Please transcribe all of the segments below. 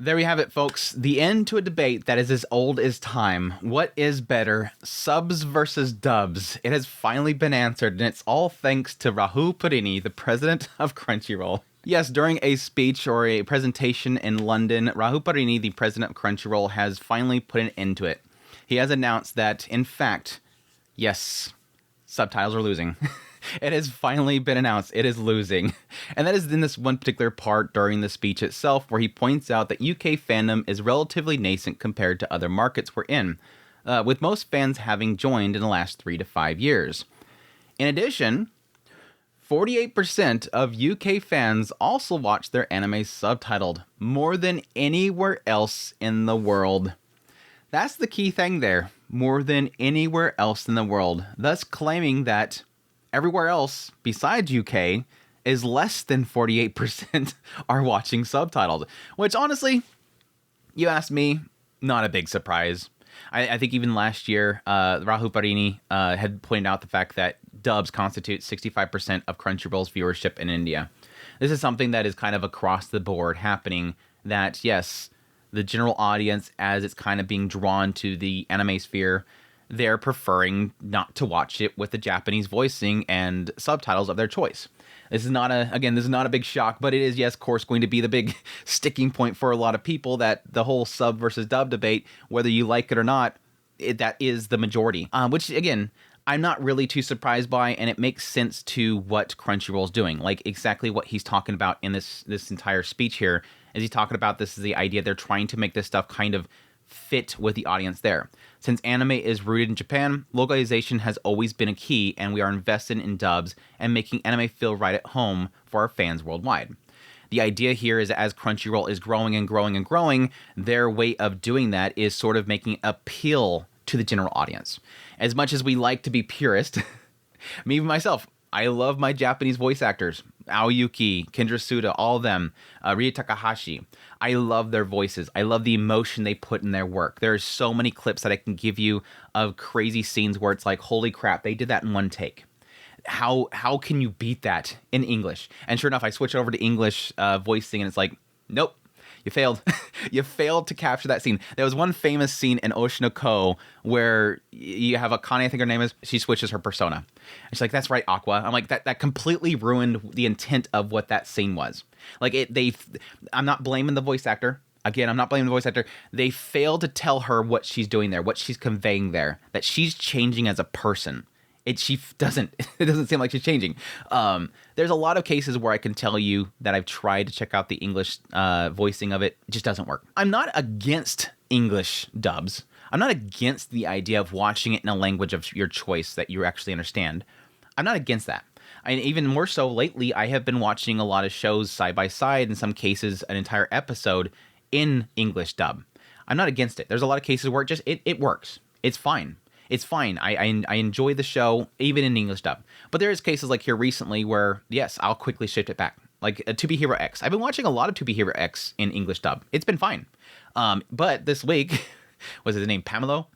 There we have it, folks. The end to a debate that is as old as time. What is better, subs versus dubs? It has finally been answered, and it's all thanks to Rahul Purini, the president of Crunchyroll. Yes, during a speech or a presentation in London, Rahul Purini, the president of Crunchyroll, has finally put an end to it. He has announced that, in fact, yes, subtitles are losing. It has finally been announced. It is losing. And that is in this one particular part during the speech itself, where he points out that UK fandom is relatively nascent compared to other markets we're in, with most fans having joined in the last 3 to 5 years. In addition, 48% of UK fans also watch their anime subtitled, more than anywhere else in the world. That's the key thing there, more than anywhere else in the world, thus claiming that everywhere else besides UK is less than 48% are watching subtitled, which honestly, you ask me, not a big surprise. I think even last year, Rahul Purini had pointed out the fact that dubs constitute 65% of Crunchyroll's viewership in India. This is something that is kind of across the board happening, that yes, the general audience, as it's kind of being drawn to the anime sphere, they're preferring not to watch it with the Japanese voicing and subtitles of their choice. This is not a big shock, but it is, yes, of course, going to be the big sticking point for a lot of people, that the whole sub versus dub debate, whether you like it or not, that is the majority. Which, again, I'm not really too surprised by, and it makes sense to what Crunchyroll's doing. Like, exactly what he's talking about in this entire speech here, is he's talking about this is the idea they're trying to make this stuff kind of fit with the audience there. Since anime is rooted in Japan, localization has always been a key, and we are invested in dubs and making anime feel right at home for our fans worldwide. The idea here is, as Crunchyroll is growing and growing and growing, their way of doing that is sort of making appeal to the general audience. As much as we like to be purist, me myself, I love my Japanese voice actors. Aoyuki, Kendra Suda, all of them, Rie Takahashi. I love their voices. I love the emotion they put in their work. There's so many clips that I can give you of crazy scenes where it's like, holy crap, they did that in one take. How can you beat that in English? And sure enough, I switch over to English voicing, and it's like, nope, you failed. You failed to capture that scene. There was one famous scene in Oshinoko where you have Akane, I think her name is, she switches her persona. And she's like, that's right, Aqua. I'm like, that completely ruined the intent of what that scene was. Like, I'm not blaming the voice actor. Again, I'm not blaming the voice actor. They failed to tell her what she's doing there, what she's conveying there, that she's changing as a person. It doesn't seem like she's changing. There's a lot of cases where I can tell you that I've tried to check out the English voicing of it. It just doesn't work. I'm not against English dubs. I'm not against the idea of watching it in a language of your choice that you actually understand. I'm not against that. And even more so lately, I have been watching a lot of shows side by side, in some cases an entire episode in English dub. I'm not against it. There's a lot of cases where it works. It's fine. It's fine. I enjoy the show, even in English dub. But there is cases like here recently where, yes, I'll quickly shift it back. Like To Be Hero X. I've been watching a lot of To Be Hero X in English dub. It's been fine. But this week, was his name Pamelo?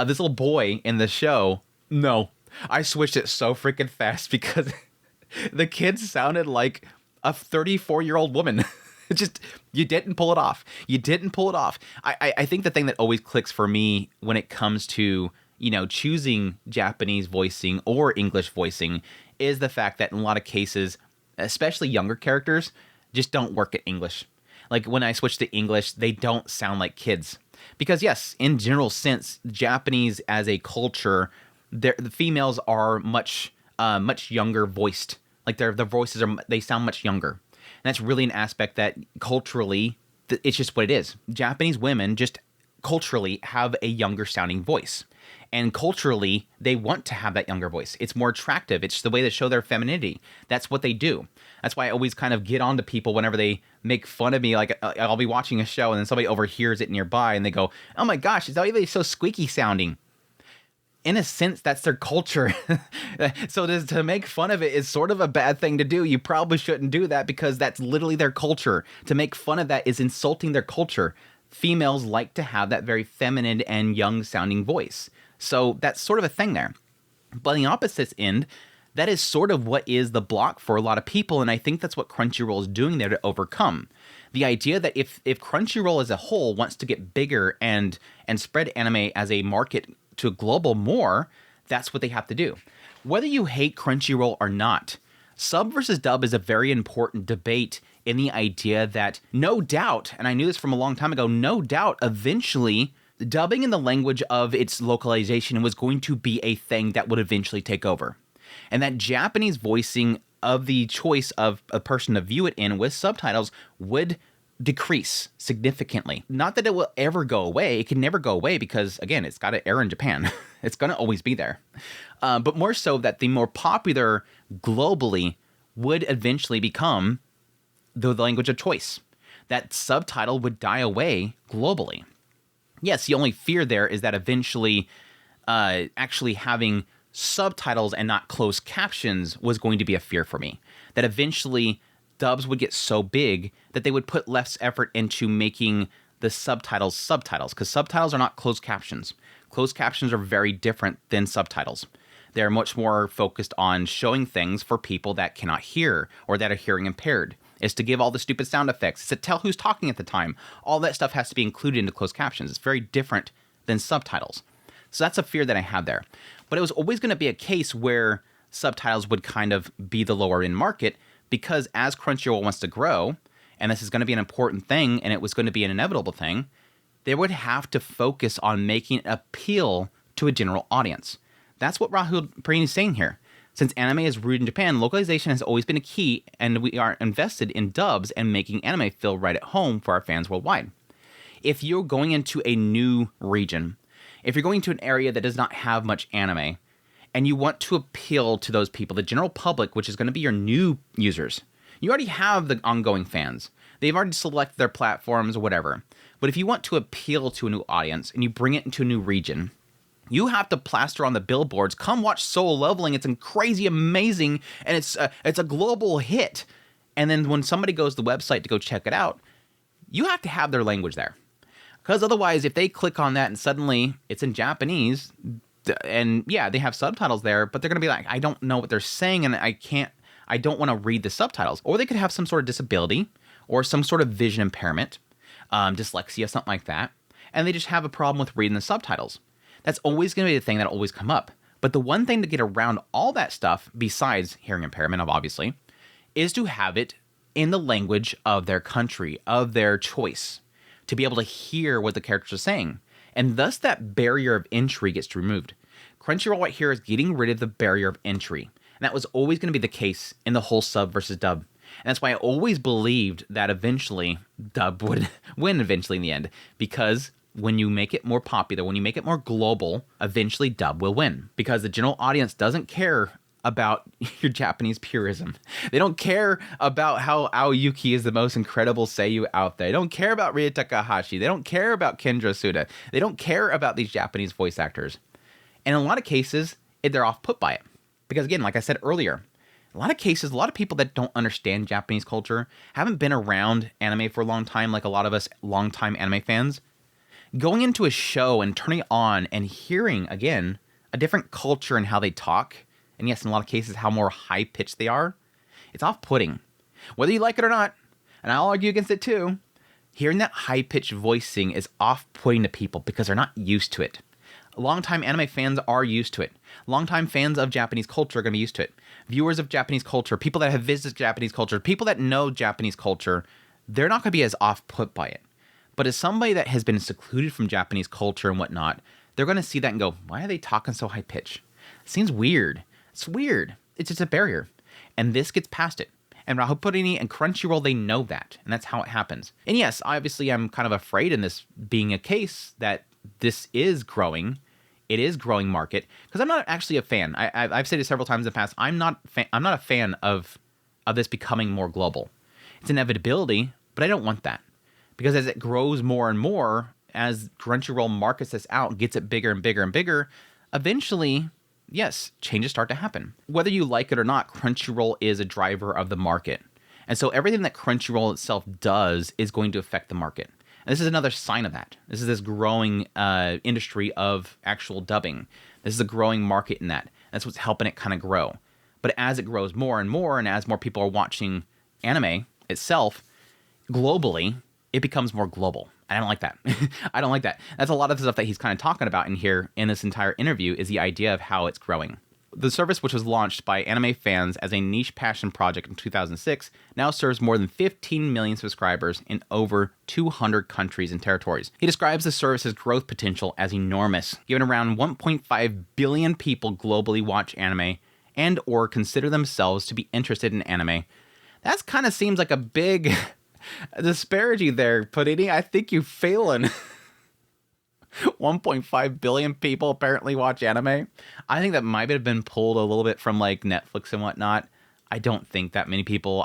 This little boy in the show, no. I switched it so freaking fast because the kid sounded like a 34-year-old woman. You didn't pull it off. You didn't pull it off. I think the thing that always clicks for me when it comes to, choosing Japanese voicing or English voicing is the fact that in a lot of cases, especially younger characters, just don't work at English. Like when I switch to English, they don't sound like kids. Because yes, in general sense, Japanese as a culture, the females are much younger voiced. Like their voices they sound much younger. And that's really an aspect that culturally, it's just what it is. Japanese women just culturally have a younger sounding voice. And culturally, they want to have that younger voice. It's more attractive. It's the way they show their femininity. That's what they do. That's why I always kind of get on to people whenever they make fun of me. Like, I'll be watching a show and then somebody overhears it nearby and they go, oh my gosh, it's always so squeaky sounding. In a sense, that's their culture. So to make fun of it is sort of a bad thing to do. You probably shouldn't do that because that's literally their culture. To make fun of that is insulting their culture. Females like to have that very feminine and young sounding voice. So that's sort of a thing there. But on the opposite end, that is sort of what is the block for a lot of people, and I think that's what Crunchyroll is doing there to overcome. The idea that if Crunchyroll as a whole wants to get bigger and spread anime as a market to global more, that's what they have to do. Whether you hate Crunchyroll or not, sub versus dub is a very important debate in the idea that no doubt, and I knew this from a long time ago, no doubt eventually dubbing in the language of its localization was going to be a thing that would eventually take over. And that Japanese voicing of the choice of a person to view it in with subtitles would decrease significantly. Not that it will ever go away. It can never go away because, again, it's got to air in Japan. It's going to always be there. But more so that the more popular globally would eventually become the language of choice. That subtitle would die away globally. Yes, the only fear there is that eventually actually having subtitles and not closed captions was going to be a fear for me. That eventually dubs would get so big that they would put less effort into making the subtitles, because subtitles are not closed captions. Closed captions are very different than subtitles. They're much more focused on showing things for people that cannot hear or that are hearing impaired. It's to give all the stupid sound effects. It's to tell who's talking at the time. All that stuff has to be included into closed captions. It's very different than subtitles. So that's a fear that I have there. But it was always going to be a case where subtitles would kind of be the lower end market because as Crunchyroll wants to grow, and this is going to be an important thing and it was going to be an inevitable thing, they would have to focus on making it appeal to a general audience. That's what Rahul Purini is saying here. Since anime is rooted in Japan, localization has always been a key, and we are invested in dubs and making anime feel right at home for our fans worldwide. If you're going into a new region, if you're going to an area that does not have much anime, and you want to appeal to those people, the general public, which is going to be your new users, you already have the ongoing fans. They've already selected their platforms or whatever. But if you want to appeal to a new audience and you bring it into a new region, you have to plaster on the billboards, come watch Solo Leveling, it's crazy amazing, and it's a global hit. And then when somebody goes to the website to go check it out, you have to have their language there. Because otherwise, if they click on that and suddenly it's in Japanese, and yeah, they have subtitles there, but they're going to be like, I don't know what they're saying, and I don't want to read the subtitles. Or they could have some sort of disability, or some sort of vision impairment, dyslexia, something like that, and they just have a problem with reading the subtitles. That's always going to be the thing that'll always come up. But the one thing to get around all that stuff, besides hearing impairment, obviously, is to have it in the language of their country, of their choice, to be able to hear what the characters are saying. And thus that barrier of entry gets removed. Crunchyroll right here is getting rid of the barrier of entry. And that was always going to be the case in the whole sub versus dub. And that's why I always believed that eventually dub would win eventually in the end. Because when you make it more popular, when you make it more global, eventually dub will win. Because the general audience doesn't care about your Japanese purism. They don't care about how Aoyuki is the most incredible seiyuu out there. They don't care about Rie Takahashi. They don't care about Kendra Suda. They don't care about these Japanese voice actors. And in a lot of cases, they're off put by it. Because again, like I said earlier, a lot of cases, a lot of people that don't understand Japanese culture, haven't been around anime for a long time, like a lot of us longtime anime fans, going into a show and turning it on and hearing, again, a different culture and how they talk, and yes, in a lot of cases, how more high-pitched they are, it's off-putting. Whether you like it or not, and I'll argue against it too, hearing that high-pitched voicing is off-putting to people because they're not used to it. Longtime anime fans are used to it. Longtime fans of Japanese culture are going to be used to it. Viewers of Japanese culture, people that have visited Japanese culture, people that know Japanese culture, they're not going to be as off-put by it. But as somebody that has been secluded from Japanese culture and whatnot, they're going to see that and go, why are they talking so high-pitched? It seems weird. It's weird. It's just a barrier. And this gets past it. And Rahul Purini and Crunchyroll, they know that. And that's how it happens. And yes, obviously I'm kind of afraid in this being a case that this is growing. It is growing market. Because I'm not actually a fan. I've said it several times in the past. I'm not a fan of this becoming more global. It's inevitability, but I don't want that. Because as it grows more and more, as Crunchyroll markets this out, gets it bigger and bigger and bigger, eventually, yes, changes start to happen. Whether you like it or not, Crunchyroll is a driver of the market. And so everything that Crunchyroll itself does is going to affect the market. And this is another sign of that. This is this growing industry of actual dubbing. This is a growing market in that. That's what's helping it kind of grow. But as it grows more and more, and as more people are watching anime itself, globally, it becomes more global. I don't like that. I don't like that. That's a lot of the stuff that he's kind of talking about in here in this entire interview is the idea of how it's growing. The service, which was launched by anime fans as a niche passion project in 2006, now serves more than 15 million subscribers in over 200 countries and territories. He describes the service's growth potential as enormous, given around 1.5 billion people globally watch anime and or consider themselves to be interested in anime. That kind of seems like a big disparity there, Purini. I think you're failing. 1.5 billion people apparently watch anime. I think that might have been pulled a little bit from like Netflix and whatnot. I don't think that many people.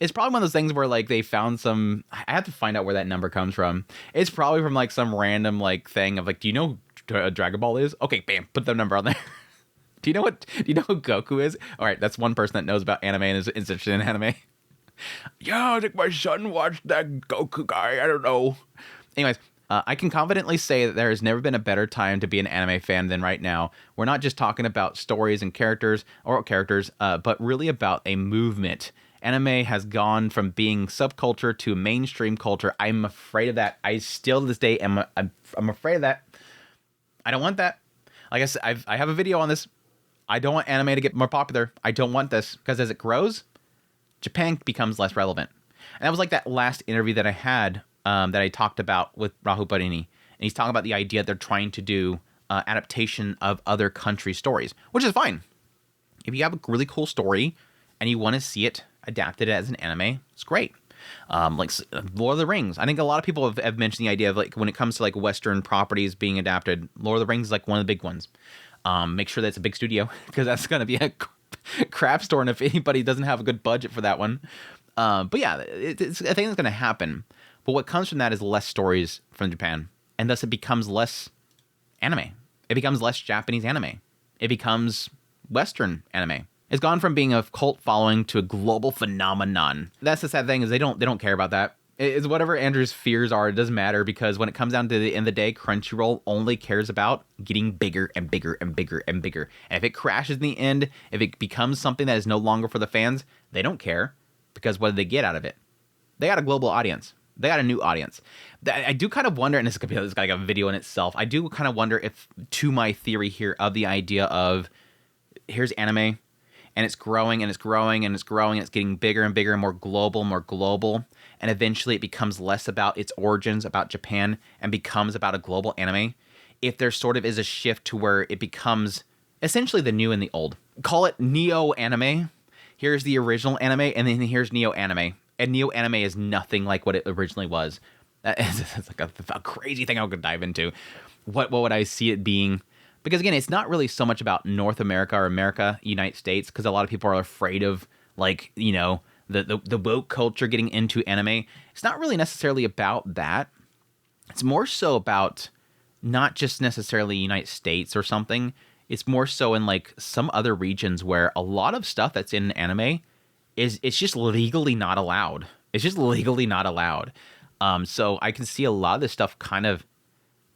It's probably one of those things where like they found some. I have to find out where that number comes from. It's probably from like some random like thing of like, do you know who Dragon Ball is? Okay, bam, put the number on there. Do you know who Goku is? All right, that's one person that knows about anime and is interested in anime. Yeah, I think my son watched that Goku guy. I don't know. Anyways. I can confidently say that there has never been a better time to be an anime fan than right now. We're not just talking about stories and characters, but really about a movement. Anime has gone from being subculture to mainstream culture. I'm afraid of that. I still to this day I'm afraid of that. I don't want that. Like I said, I have a video on this. I don't want anime to get more popular. I don't want this because as it grows, Japan becomes less relevant. And that was like that last interview that I had. That I talked about with Rahul Purini. And he's talking about the idea that they're trying to do adaptation of other country stories, which is fine. If you have a really cool story and you want to see it adapted as an anime, it's great. Like Lord of the Rings. I think a lot of people have mentioned the idea of like when it comes to like Western properties being adapted, Lord of the Rings is like one of the big ones. Make sure that it's a big studio because that's going to be a crap store. And if anybody doesn't have a good budget for that one. But yeah, it's I think it's going to happen. But what comes from that is less stories from Japan, and thus it becomes less anime. It becomes less Japanese anime. It becomes Western anime. It's gone from being a cult following to a global phenomenon. That's the sad thing is they don't care about that. It's whatever Andrew's fears are. It doesn't matter because when it comes down to the end of the day, Crunchyroll only cares about getting bigger and bigger and bigger and bigger. And if it crashes in the end, if it becomes something that is no longer for the fans, they don't care because what did they get out of it? They got a global audience. They got a new audience. I do kind of wonder, and this is like a video in itself. I do kind of wonder if, to my theory here of the idea of here's anime, and it's growing and it's growing and it's growing, and it's getting bigger and bigger and more global, and eventually it becomes less about its origins, about Japan, and becomes about a global anime. If there sort of is a shift to where it becomes essentially the new and the old. Call it neo anime. Here's the original anime, and then here's neo anime. And neo anime is nothing like what it originally was. It's like a crazy thing I could dive into. What would I see it being? Because again, it's not really so much about North America or United States, because a lot of people are afraid of like, you know, the woke culture getting into anime. It's not really necessarily about that. It's more so about not just necessarily United States or something. It's more so in like some other regions where a lot of stuff that's in anime it's just legally not allowed. It's just legally not allowed. So I can see a lot of this stuff kind of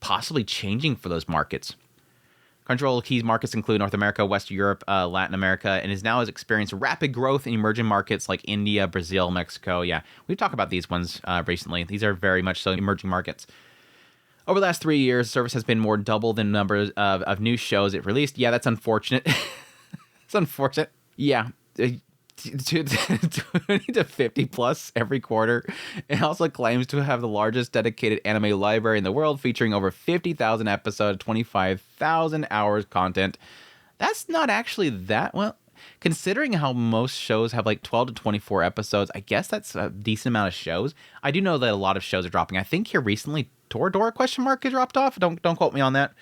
possibly changing for those markets. Crunchyroll key markets include North America, West Europe, Latin America, and has experienced rapid growth in emerging markets like India, Brazil, Mexico. Yeah, we've talked about these ones recently. These are very much so emerging markets. Over the last 3 years, the service has been more double the numbers of new shows it released. Yeah, that's unfortunate. It's unfortunate. Yeah. 20 to 50 plus every quarter. It also claims to have the largest dedicated anime library in the world, featuring over 50,000 episodes, 25,000 hours content. That's not actually that well. Considering how most shows have like 12 to 24 episodes, I guess that's a decent amount of shows. I do know that a lot of shows are dropping. I think here recently, Toradora has dropped off. Don't quote me on that.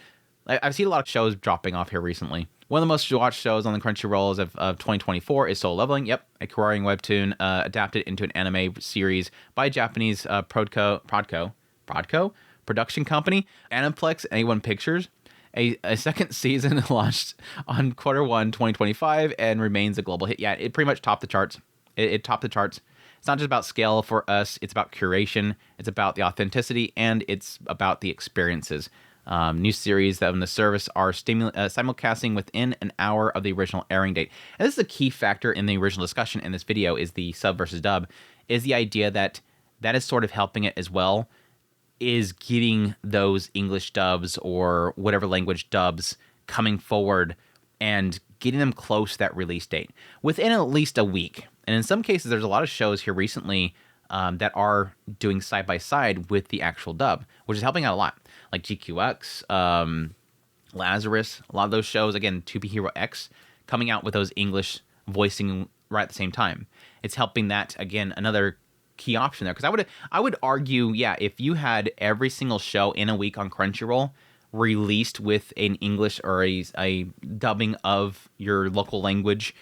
I've seen a lot of shows dropping off here recently. One of the most watched shows on the Crunchyroll of 2024 is Solo Leveling. Yep, a Korean webtoon adapted into an anime series by Japanese Prodco production company, Aniplex A1 Pictures. A second season launched on Q1 2025 and remains a global hit. Yeah, it pretty much topped the charts. It topped the charts. It's not just about scale for us. It's about curation. It's about the authenticity, and it's about the experiences. New series that on the service are simulcasting within an hour of the original airing date. And this is a key factor in the original discussion in this video is the sub versus dub, is the idea that that is sort of helping it as well, is getting those English dubs or whatever language dubs coming forward and getting them close to that release date within at least a week. And in some cases, there's a lot of shows here recently that are doing side-by-side with the actual dub, which is helping out a lot. Like GQX, Lazarus, a lot of those shows, again, 2B Hero X, coming out with those English voicing right at the same time. It's helping that, again, another key option there. Because I would argue, yeah, if you had every single show in a week on Crunchyroll released with an English or a dubbing of your local language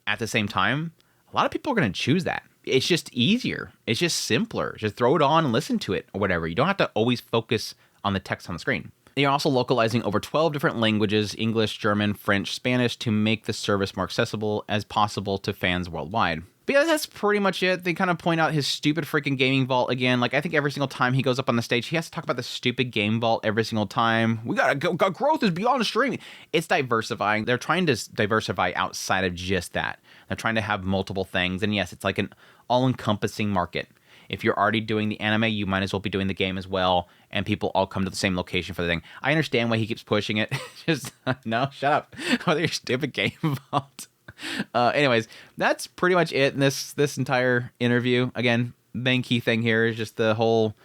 at the same time, a lot of people are going to choose that. It's just easier. It's just simpler. Just throw it on and listen to it or whatever. You don't have to always focus on the text on the screen. They are also localizing over 12 different languages, English, German, French, Spanish, to make the service more accessible as possible to fans worldwide. But yeah, that's pretty much it. They kind of point out his stupid freaking gaming vault again. Like, I think every single time he goes up on the stage, he has to talk about the stupid game vault every single time. We gotta go. Growth is beyond streaming. It's diversifying. They're trying to diversify outside of just that. They're trying to have multiple things. And yes, it's like an all-encompassing market. If you're already doing the anime, you might as well be doing the game as well, and people all come to the same location for the thing. I understand why he keeps pushing it. Just, no, shut up. With your stupid game vault. Anyways, that's pretty much it in this entire interview. Again, main key thing here is just the whole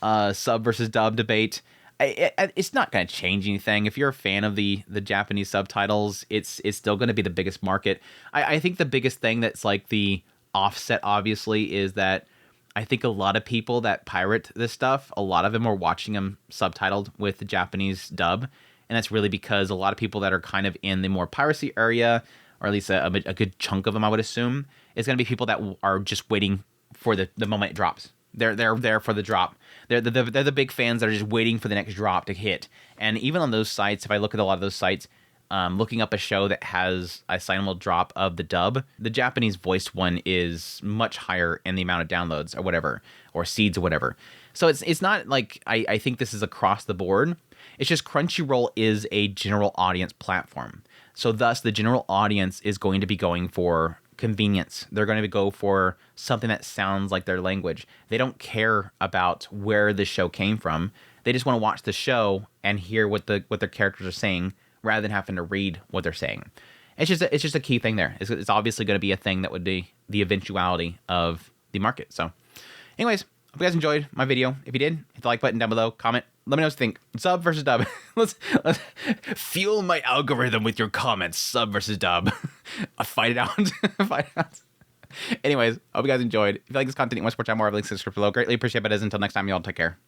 sub versus dub debate. It's not going to change anything. If you're a fan of the Japanese subtitles, it's still going to be the biggest market. I think the biggest thing that's like the offset, obviously, is that I think a lot of people that pirate this stuff, a lot of them are watching them subtitled with the Japanese dub. And that's really because a lot of people that are kind of in the more piracy area, or at least a good chunk of them, I would assume, is going to be people that are just waiting for the moment it drops. They're there for the drop. They're the big fans that are just waiting for the next drop to hit. And even on those sites, if I look at a lot of those sites, looking up a show that has a signable drop of the dub, the Japanese voiced one is much higher in the amount of downloads or whatever, or seeds or whatever. So it's not like I think this is across the board. It's just Crunchyroll is a general audience platform. So thus the general audience is going to be going for convenience. They're going to go for something that sounds like their language. They don't care about where the show came from. They just want to watch the show and hear what their characters are saying, rather than having to read what they're saying. It's just a key thing there. It's obviously going to be a thing that would be the eventuality of the market. So anyways, hope you guys enjoyed my video. If you did, hit the like button down below, comment, let me know what you think. Sub versus dub. let's fuel my algorithm with your comments. Sub versus dub. Fight it out. Fight it out. Anyways, hope you guys enjoyed. If you like this content, you want to support channel more, links in the description below. Greatly appreciate it. Until next time, y'all take care.